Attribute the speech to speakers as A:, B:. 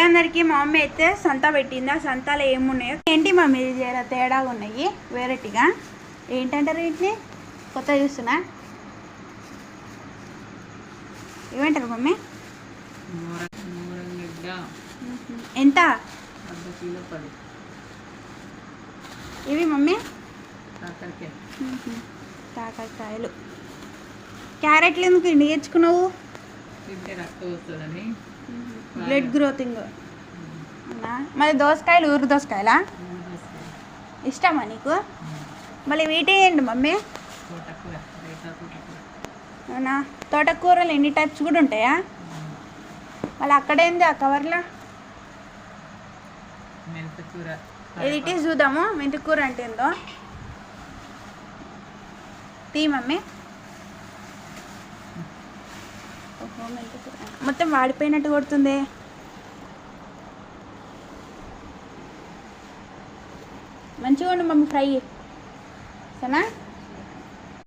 A: అందరికీ. మా మమ్మీ అయితే సంత పెట్టింది. ఆ సంతలో ఏమున్నాయో ఏంటి మమ్మీ జర తేడాగా ఉన్నాయి, వేరేటిగా ఏంటంటారు వీటిని? కొత్త చూస్తున్నా, ఏమంటారు మమ్మీ? ఎంత ఇవి మమ్మీ? కాకరకాయలు. క్యారెట్లు ఎందుకు నేర్చుకున్నావు? బ్లడ్ గ్రోతింగ్. మరి దోసకాయలు ఊరు దోసకాయలా ఇష్టమా నీకు? మళ్ళీ వీటి ఏంటి మమ్మీ? అవునా? తోటకూరలు ఎన్ని టైప్స్ కూడా ఉంటాయా? మళ్ళీ అక్కడేంది ఆ కవర్లో? ఇది చూద్దాము. మెంతికూర అంటే ఏందో తీ మమ్మీ. ఓహో, మెంతికూర మొత్తం వాడిపోయినట్టు కొడుతుంది. మంచిగా ఉండు మమ్మీ ఫ్రై సరేనా?